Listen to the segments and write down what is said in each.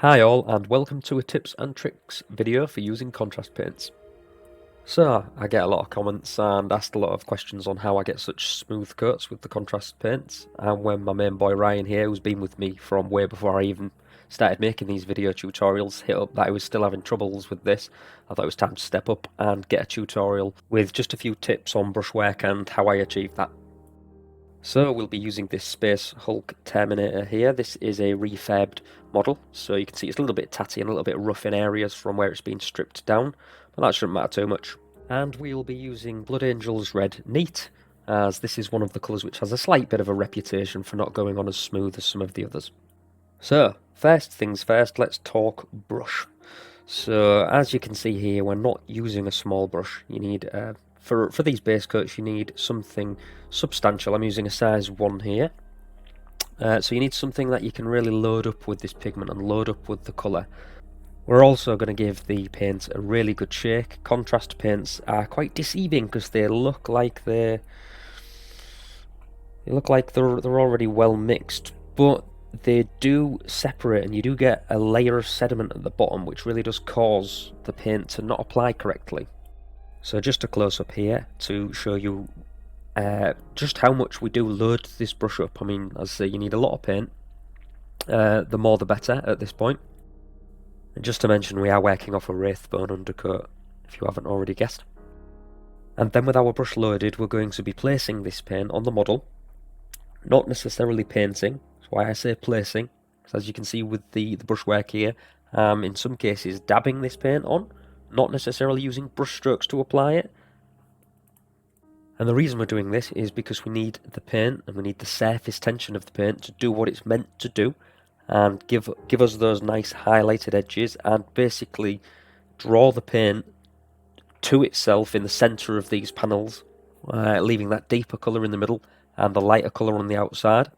Hi all, and welcome to a tips and tricks video for using contrast paints. So, I get a lot of comments and asked a lot of questions on how I get such smooth coats with the contrast paints, and when my main boy Ryan here, who's been with me from way before I even started making these video tutorials, hit up that I was still having troubles with this, I thought it was time to step up and get a tutorial with just a few tips on brushwork and how I achieve that. So we'll be using this Space Hulk Terminator here. This is a refurbed model, so you can see it's a little bit tatty and a little bit rough in areas from where it's been stripped down, but that shouldn't matter too much. And we'll be using Blood Angel's Red Neat, as this is one of the colours which has a slight bit of a reputation for not going on as smooth as some of the others. So, first things first, let's talk brush. So, as you can see here, we're not using a small brush. You need for these base coats, you need something substantial. I'm using a size 1 here. So you need something that you can really load up with this pigment and load up with the colour. We're also going to give the paint a really good shake. Contrast paints are quite deceiving because they look like they're already well mixed, but they do separate and you do get a layer of sediment at the bottom, which really does cause the paint to not apply correctly. So just a close up here to show you just how much we do load this brush up. I mean, as I say, you need a lot of paint. The more the better at this point. And just to mention, we are working off a Wraithbone undercoat, if you haven't already guessed. And then with our brush loaded, we're going to be placing this paint on the model. Not necessarily painting, that's why I say placing, because as you can see with the brushwork here, in some cases dabbing this paint on, not necessarily using brush strokes to apply it. And the reason we're doing this is because we need the paint and we need the surface tension of the paint to do what it's meant to do and give us those nice highlighted edges and basically draw the paint to itself in the centre of these panels, leaving that deeper colour in the middle and the lighter colour on the outside.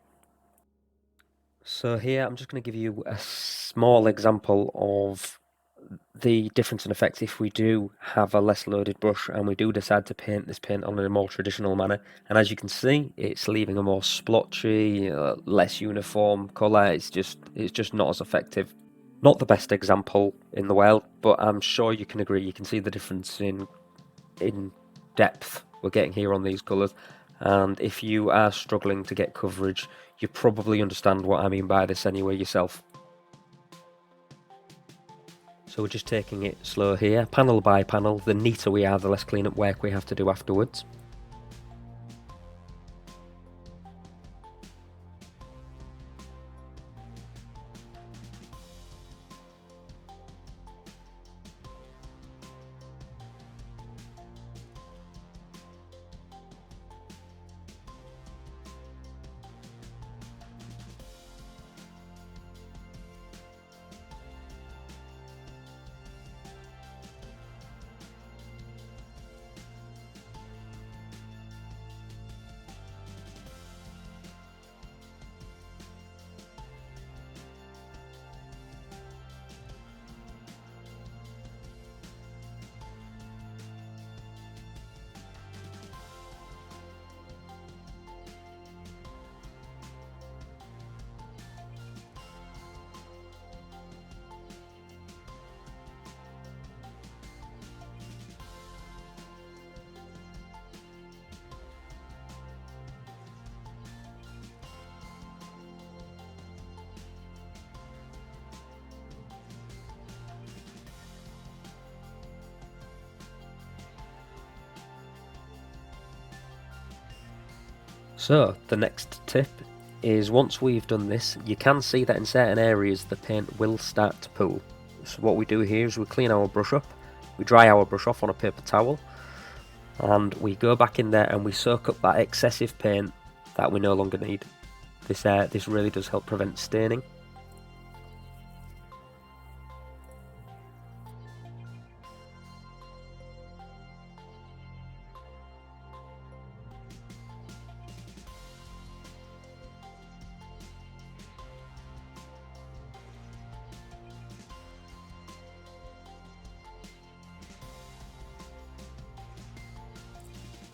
So here I'm just going to give you a small example of the difference in effect if we do have a less loaded brush and we do decide to paint this paint on in a more traditional manner. And as you can see, it's leaving a more splotchy, less uniform colour. It's just not as effective. Not the best example in the world, but I'm sure you can agree. You can see the difference in depth we're getting here on these colours. And if you are struggling to get coverage, you probably understand what I mean by this anyway yourself. So we're just taking it slow here, panel by panel. The neater we are, the less cleanup work we have to do afterwards. So the next tip is once we've done this, you can see that in certain areas the paint will start to pool. So what we do here is we clean our brush up, we dry our brush off on a paper towel, and we go back in there and we soak up that excessive paint that we no longer need. This really does help prevent staining.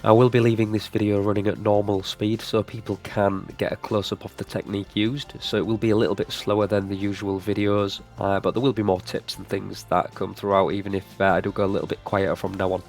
I will be leaving this video running at normal speed so people can get a close-up of the technique used, so it will be a little bit slower than the usual videos, but there will be more tips and things that come throughout, even if I do go a little bit quieter from now on.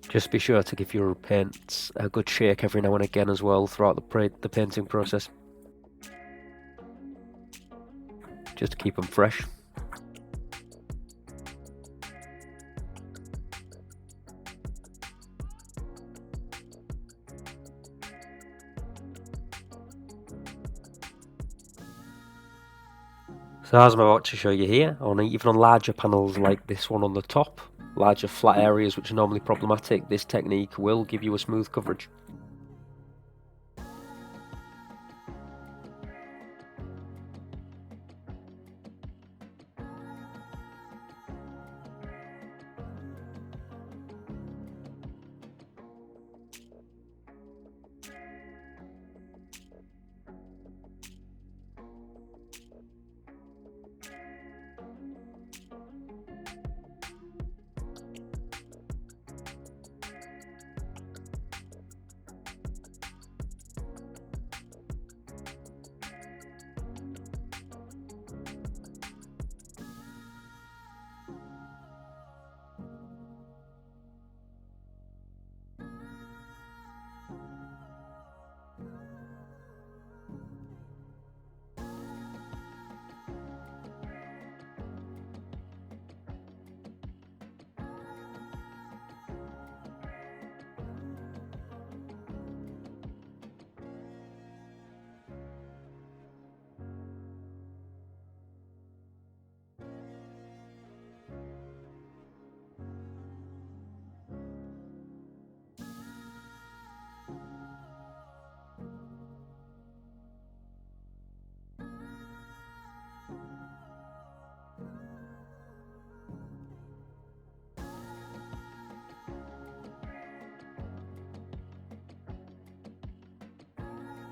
Just be sure to give your paints a good shake every now and again as well throughout the painting process, just to keep them fresh. So as I'm about to show you here, even on larger panels like this one on the top, larger flat areas which are normally problematic, this technique will give you a smooth coverage.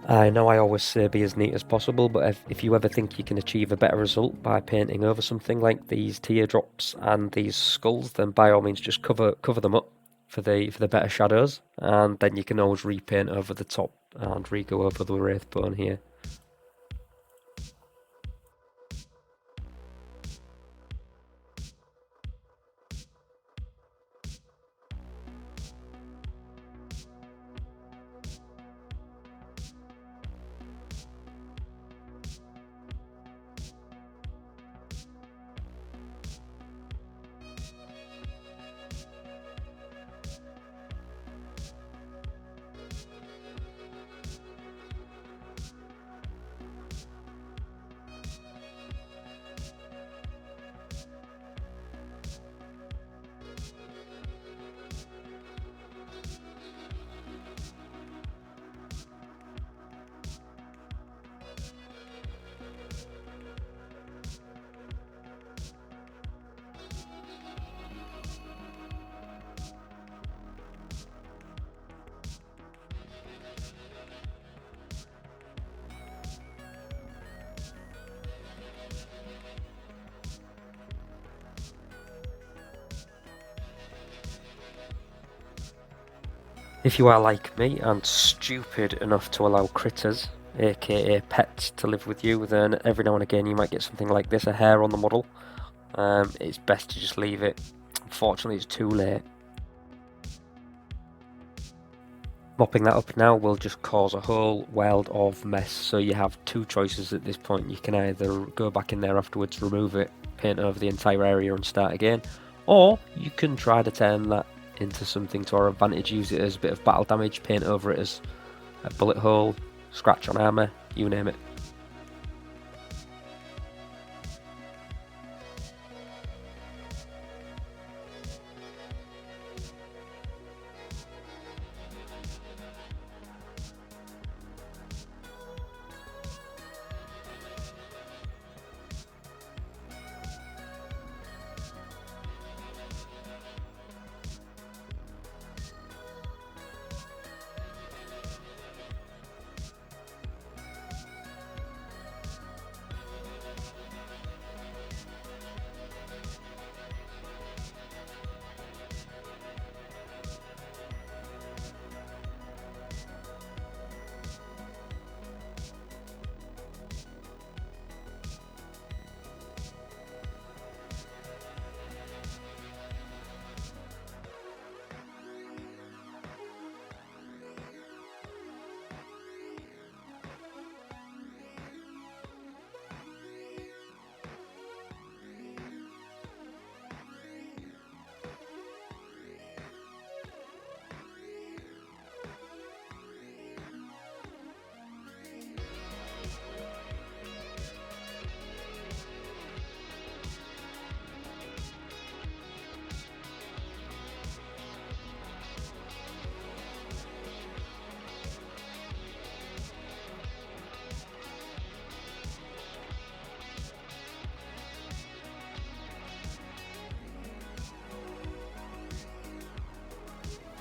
I know I always say be as neat as possible, but if you ever think you can achieve a better result by painting over something like these teardrops and these skulls, then by all means just cover them up for the better shadows, and then you can always repaint over the top and re-go over the wraith bone here. If you are like me and stupid enough to allow critters, aka pets, to live with you, then every now and again you might get something like this, a hair on the model. It's best to just leave it. Unfortunately, it's too late. Mopping that up now will just cause a whole world of mess, so you have two choices at this point. You can either go back in there afterwards, remove it, paint over the entire area and start again, or you can try to turn that into something to our advantage, use it as a bit of battle damage, paint over it as a bullet hole, scratch on armour, you name it.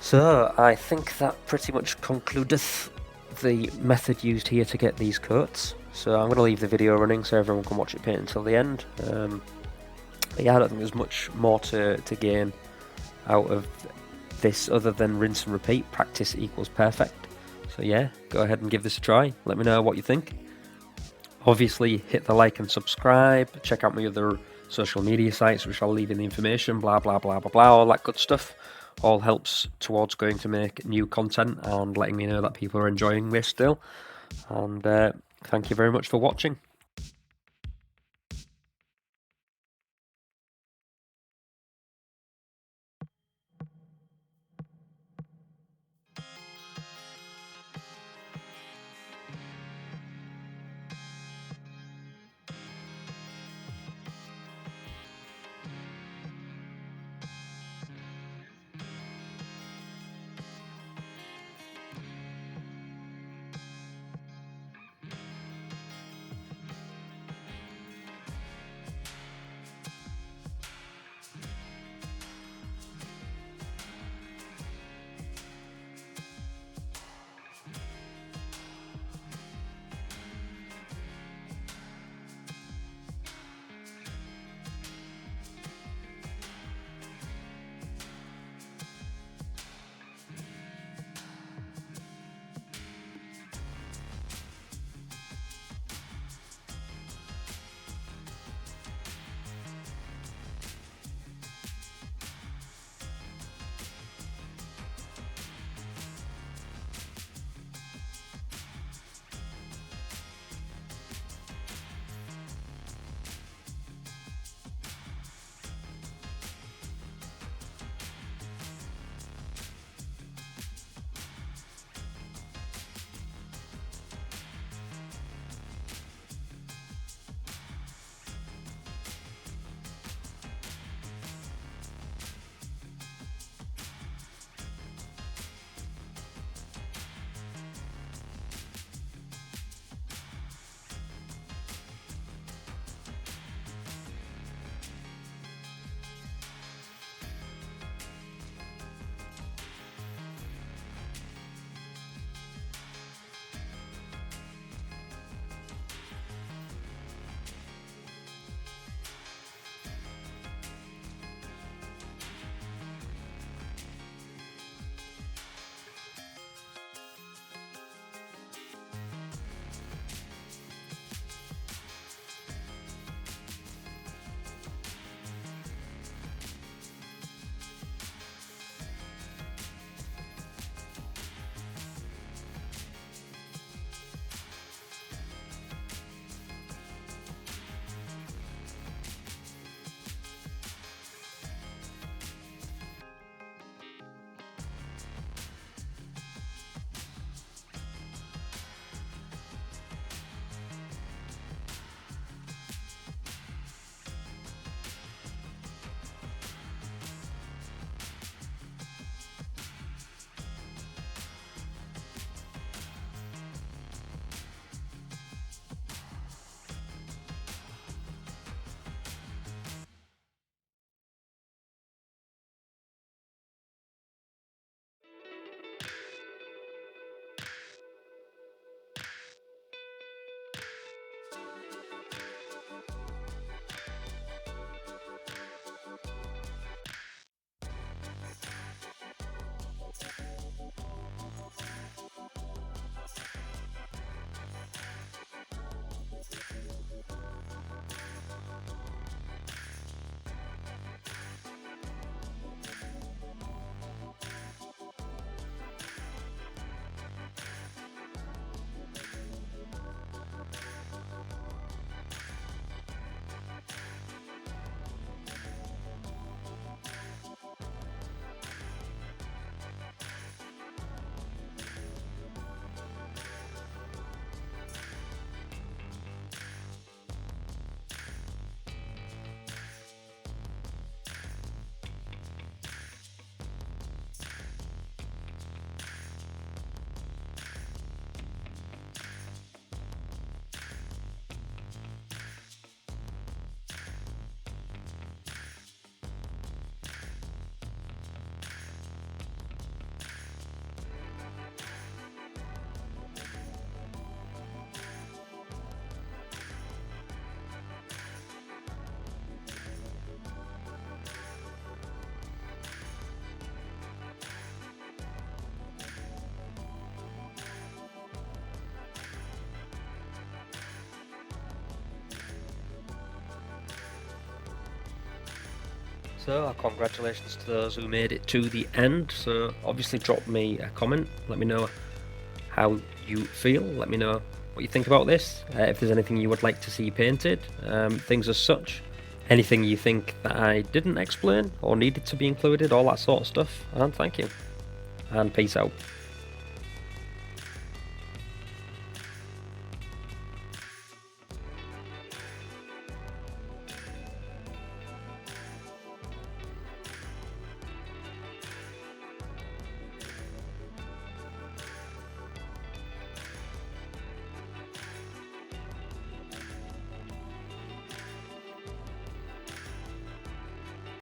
So, I think that pretty much concludeth the method used here to get these coats. So I'm going to leave the video running so everyone can watch it paint until the end. Yeah, I don't think there's much more to gain out of this other than rinse and repeat. Practice equals perfect. So yeah, go ahead and give this a try. Let me know what you think. Obviously, hit the like and subscribe. Check out my other social media sites, which I'll leave in the information. Blah, blah, blah, blah, blah, all that good stuff. All helps towards going to make new content and letting me know that people are enjoying this still. And thank you very much for watching. So congratulations to those who made it to the end. So obviously drop me a comment, let me know how you feel, let me know what you think about this, if there's anything you would like to see painted, things as such, anything you think that I didn't explain or needed to be included, all that sort of stuff, and thank you, and peace out.